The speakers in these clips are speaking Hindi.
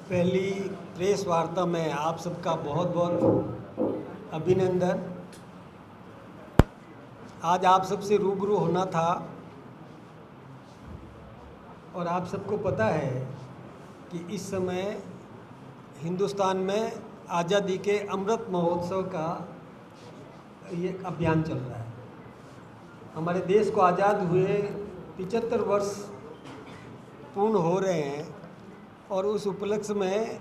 पहली प्रेस वार्ता में आप सबका बहुत बहुत अभिनंदन। आज आप सबसे रूबरू होना था और आप सबको पता है कि इस समय हिंदुस्तान में आज़ादी के अमृत महोत्सव का ये अभियान चल रहा है। हमारे देश को आज़ाद हुए 75 वर्ष पूर्ण हो रहे हैं और उस उपलक्ष्य में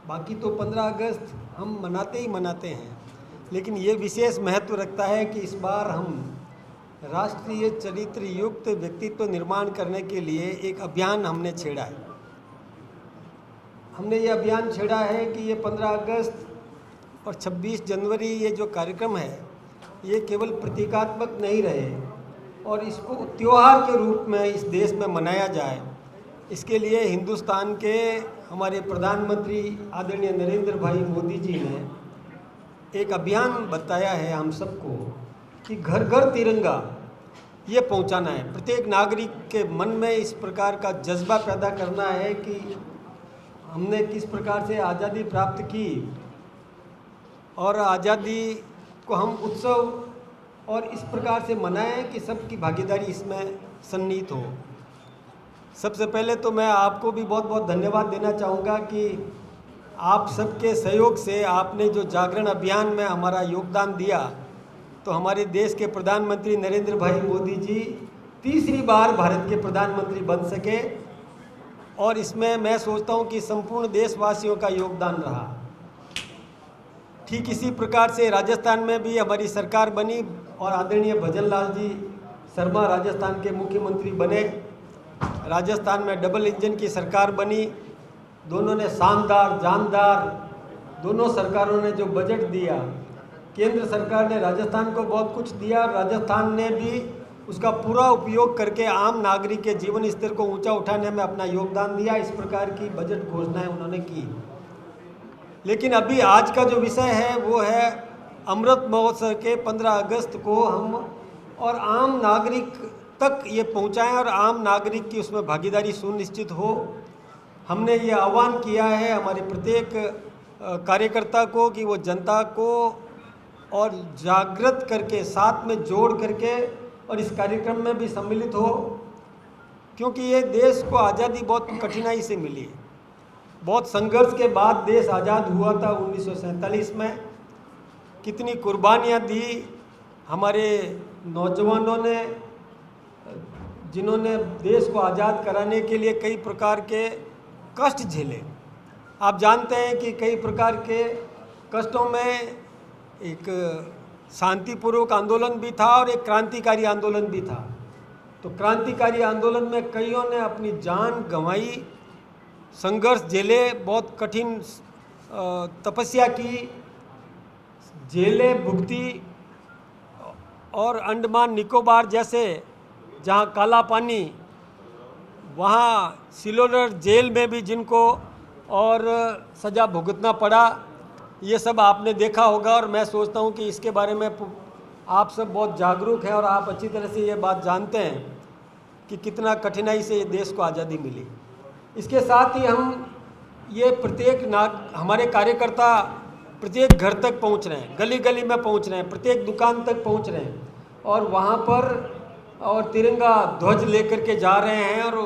बाकी तो 15 अगस्त हम मनाते ही मनाते हैं, लेकिन ये विशेष महत्व रखता है कि इस बार हम राष्ट्रीय चरित्र युक्त व्यक्तित्व निर्माण करने के लिए एक अभियान हमने छेड़ा है। हमने ये अभियान छेड़ा है कि ये 15 अगस्त और 26 जनवरी ये जो कार्यक्रम है ये केवल प्रतीकात्मक नहीं रहे और इसको त्योहार के रूप में इस देश में मनाया जाए। इसके लिए हिंदुस्तान के हमारे प्रधानमंत्री आदरणीय नरेंद्र भाई मोदी जी ने एक अभियान बताया है हम सबको कि घर घर तिरंगा ये पहुंचाना है। प्रत्येक नागरिक के मन में इस प्रकार का जज्बा पैदा करना है कि हमने किस प्रकार से आज़ादी प्राप्त की और आज़ादी को हम उत्सव और इस प्रकार से मनाएं कि सबकी भागीदारी इसमें सन्निहित हो। सबसे पहले तो मैं आपको भी बहुत बहुत धन्यवाद देना चाहूँगा कि आप सबके सहयोग से आपने जो जागरण अभियान में हमारा योगदान दिया, तो हमारे देश के प्रधानमंत्री नरेंद्र भाई मोदी जी तीसरी बार भारत के प्रधानमंत्री बन सके और इसमें मैं सोचता हूँ कि संपूर्ण देशवासियों का योगदान रहा। ठीक इसी प्रकार से राजस्थान में भी हमारी सरकार बनी और आदरणीय भजन लाल जी शर्मा राजस्थान के मुख्यमंत्री बने। राजस्थान में डबल इंजन की सरकार बनी। दोनों ने शानदार जानदार दोनों सरकारों ने जो बजट दिया, केंद्र सरकार ने राजस्थान को बहुत कुछ दिया, राजस्थान ने भी उसका पूरा उपयोग करके आम नागरिक के जीवन स्तर को ऊंचा उठाने में अपना योगदान दिया। इस प्रकार की बजट घोषणाएं उन्होंने की। लेकिन अभी आज का जो विषय है वो है अमृत महोत्सव के 15 अगस्त को हम और आम नागरिक तक ये पहुंचाएं और आम नागरिक की उसमें भागीदारी सुनिश्चित हो। हमने ये आह्वान किया है हमारे प्रत्येक कार्यकर्ता को कि वो जनता को और जागृत करके साथ में जोड़ करके और इस कार्यक्रम में भी सम्मिलित हो, क्योंकि ये देश को आज़ादी बहुत कठिनाई से मिली है। बहुत संघर्ष के बाद देश आज़ाद हुआ था 1947 में। कितनी कुर्बानियाँ दी हमारे नौजवानों ने, जिन्होंने देश को आज़ाद कराने के लिए कई प्रकार के कष्ट झेले। आप जानते हैं कि कई प्रकार के कष्टों में एक शांतिपूर्वक आंदोलन भी था और एक क्रांतिकारी आंदोलन भी था। तो क्रांतिकारी आंदोलन में कईयों ने अपनी जान गंवाई, संघर्ष झेले, बहुत कठिन तपस्या की, जेलें भुगती और अंडमान निकोबार जैसे जहाँ काला पानी, वहाँ सिलोडर जेल में भी जिनको और सज़ा भुगतना पड़ा, ये सब आपने देखा होगा। और मैं सोचता हूँ कि इसके बारे में आप सब बहुत जागरूक हैं और आप अच्छी तरह से ये बात जानते हैं कि कितना कठिनाई से ये देश को आज़ादी मिली। इसके साथ ही हम ये प्रत्येक हमारे कार्यकर्ता प्रत्येक घर तक पहुंच रहे हैं, गली गली में पहुंच रहे हैं, प्रत्येक दुकान तक पहुंच रहे हैं और वहां पर और तिरंगा ध्वज लेकर के जा रहे हैं और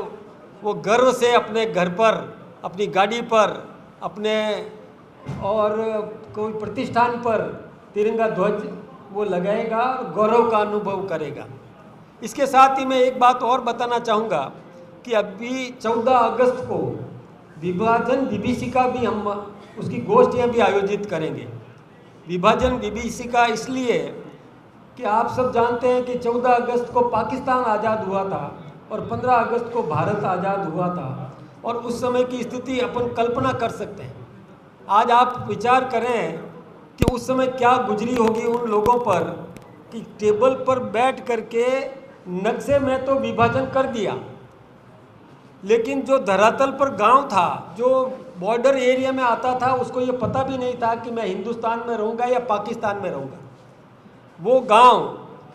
वो गर्व से अपने घर पर, अपनी गाड़ी पर, अपने और कोई प्रतिष्ठान पर तिरंगा ध्वज वो लगाएगा और गौरव का अनुभव करेगा। इसके साथ ही मैं एक बात और बताना चाहूँगा कि अभी 14 अगस्त को विभाजन विभीषिका भी हम उसकी गोष्ठियाँ भी आयोजित करेंगे। विभाजन विभीषिका इसलिए कि आप सब जानते हैं कि 14 अगस्त को पाकिस्तान आज़ाद हुआ था और 15 अगस्त को भारत आज़ाद हुआ था और उस समय की स्थिति अपन कल्पना कर सकते हैं। आज आप विचार करें कि उस समय क्या गुजरी होगी उन लोगों पर कि टेबल पर बैठ करके नक्शे में तो विभाजन कर दिया, लेकिन जो धरातल पर गांव था, जो बॉर्डर एरिया में आता था, उसको ये पता भी नहीं था कि मैं हिंदुस्तान में रहूँगा या पाकिस्तान में रहूँगा। वो गांव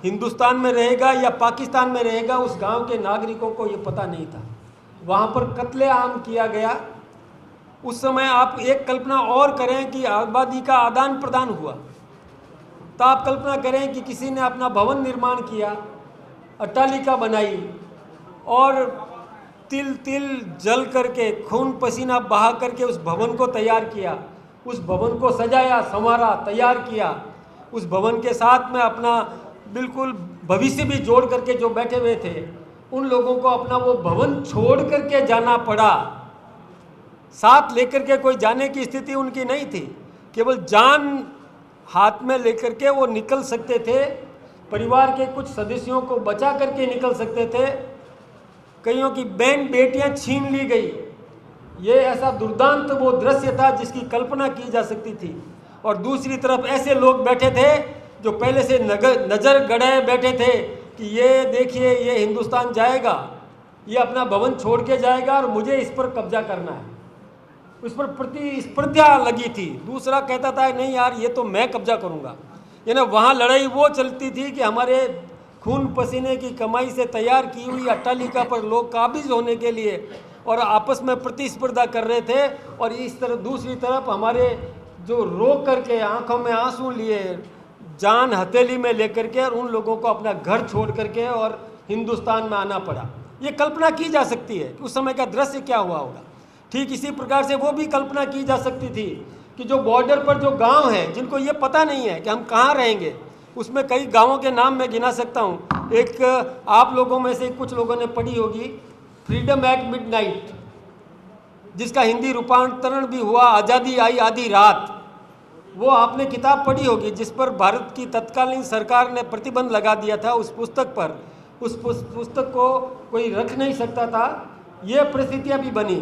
हिंदुस्तान में रहेगा या पाकिस्तान में रहेगा, उस गांव के नागरिकों को ये पता नहीं था। वहाँ पर कत्लेआम किया गया उस समय आप एक कल्पना और करें कि आबादी का आदान प्रदान हुआ, तो आप कल्पना करें कि किसी ने अपना भवन निर्माण किया, अट्टालिका बनाई और तिल तिल जल करके खून पसीना बहा करके उस भवन को तैयार किया, उस भवन को सजाया, संवारा, तैयार किया, उस भवन के साथ में अपना बिल्कुल भविष्य भी जोड़ करके जो बैठे हुए थे उन लोगों को अपना वो भवन छोड़ करके जाना पड़ा। साथ लेकर के कोई जाने की स्थिति उनकी नहीं थी, केवल जान हाथ में लेकर के वो निकल सकते थे, परिवार के कुछ सदस्यों को बचा करके निकल सकते थे, कईयों की बहन बेटियां छीन ली गई। ये ऐसा दुर्दांत वो दृश्य था जिसकी कल्पना की जा सकती थी। और दूसरी तरफ ऐसे लोग बैठे थे जो पहले से नज़र गड़ाए बैठे थे कि ये देखिए ये हिंदुस्तान जाएगा, ये अपना भवन छोड़ के जाएगा और मुझे इस पर कब्जा करना है, उस पर प्रतिस्पर्धा लगी थी। दूसरा कहता था नहीं यार ये तो मैं कब्जा करूँगा। यानी वहाँ लड़ाई वो चलती थी कि हमारे खून पसीने की कमाई से तैयार की हुई अट्टालिका पर लोग काबिज होने के लिए और आपस में प्रतिस्पर्धा कर रहे थे, और इस तरफ दूसरी तरफ हमारे जो रो करके आंखों में आंसू लिए, जान हथेली में लेकर के और उन लोगों को अपना घर छोड़ करके और हिंदुस्तान में आना पड़ा। ये कल्पना की जा सकती है कि उस समय का दृश्य क्या हुआ होगा। ठीक इसी प्रकार से वो भी कल्पना की जा सकती थी कि जो बॉर्डर पर जो गांव हैं जिनको ये पता नहीं है कि हम कहाँ रहेंगे, उसमें कई गांवों के नाम मैं गिना सकता हूँ। एक आप लोगों में से कुछ लोगों ने पढ़ी होगी फ्रीडम एट मिडनाइट, जिसका हिंदी रूपांतरण भी हुआ आज़ादी आई आधी रात। वो आपने किताब पढ़ी होगी जिस पर भारत की तत्कालीन सरकार ने प्रतिबंध लगा दिया था उस पुस्तक पर। उस पुस्तक को कोई रख नहीं सकता था। ये परिस्थितियाँ भी बनी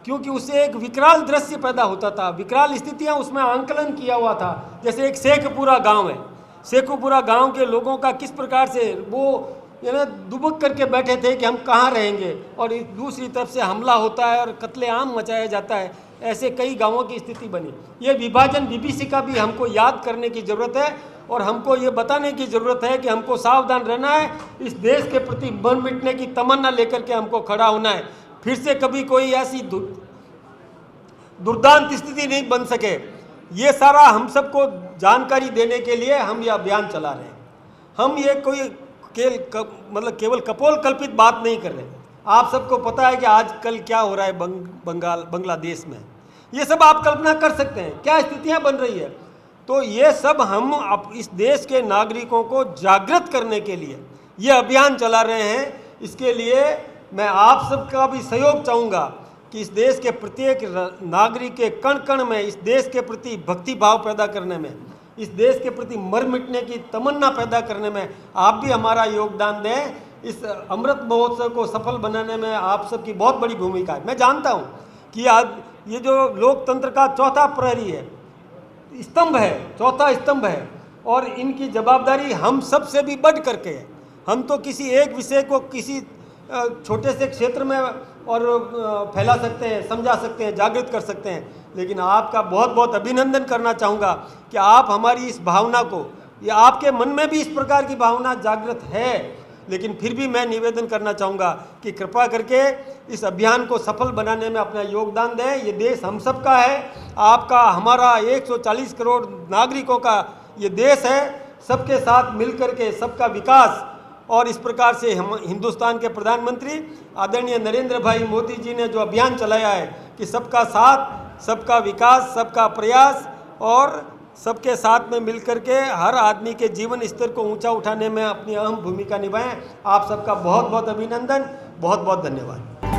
क्योंकि उससे एक विकराल दृश्य पैदा होता था, विकराल स्थितियाँ उसमें आंकलन किया हुआ था। जैसे एक शेखपुरा गांव है, शेखपुरा गांव के लोगों का किस प्रकार से वो दुबक करके बैठे थे कि हम कहाँ रहेंगे, और दूसरी तरफ से हमला होता है और कत्लेआम मचाया जाता है। ऐसे कई गांवों की स्थिति बनी। ये विभाजन विभीषिका भी हमको याद करने की ज़रूरत है और हमको ये बताने की ज़रूरत है कि हमको सावधान रहना है। इस देश के प्रति मर मिटने की तमन्ना लेकर के हमको खड़ा होना है। फिर से कभी कोई ऐसी दुर्दांत स्थिति नहीं बन सके। ये सारा हम सबको जानकारी देने के लिए हम ये अभियान चला रहे हैं। हम ये कोई केवल कपोल कल्पित बात नहीं कर रहे। आप सबको पता है कि आजकल क्या हो रहा है बांग्लादेश में। ये सब आप कल्पना कर सकते हैं क्या स्थितियां बन रही है। तो ये सब हम इस देश के नागरिकों को जागृत करने के लिए ये अभियान चला रहे हैं। इसके लिए मैं आप सबका भी सहयोग चाहूँगा कि इस देश के प्रत्येक नागरिक के कण कण में इस देश के प्रति भक्ति भाव पैदा करने में, इस देश के प्रति मर मिटने की तमन्ना पैदा करने में आप भी हमारा योगदान दें। इस अमृत महोत्सव को सफल बनाने में आप सबकी बहुत बड़ी भूमिका है। मैं जानता हूँ कि आज ये जो लोकतंत्र का चौथा प्रहरी है, स्तंभ है, चौथा स्तंभ है, और इनकी जवाबदारी हम सब से भी बढ़ करके है। हम तो किसी एक विषय को किसी छोटे से क्षेत्र में और फैला सकते हैं, समझा सकते हैं, जागृत कर सकते हैं, लेकिन आपका बहुत बहुत अभिनंदन करना चाहूँगा कि आप हमारी इस भावना को, या आपके मन में भी इस प्रकार की भावना जागृत है, लेकिन फिर भी मैं निवेदन करना चाहूँगा कि कृपा करके इस अभियान को सफल बनाने में अपना योगदान दें। ये देश हम सब का है, आपका, हमारा 140 करोड़ नागरिकों का ये देश है। सबके साथ मिलकर के सबका विकास, और इस प्रकार से हम हिंदुस्तान के प्रधानमंत्री आदरणीय नरेंद्र भाई मोदी जी ने जो अभियान चलाया है कि सबका साथ, सबका विकास, सबका प्रयास, और सबके साथ में मिलकर के हर आदमी के जीवन स्तर को ऊंचा उठाने में अपनी अहम भूमिका निभाएं। आप सबका बहुत बहुत अभिनंदन, बहुत बहुत धन्यवाद।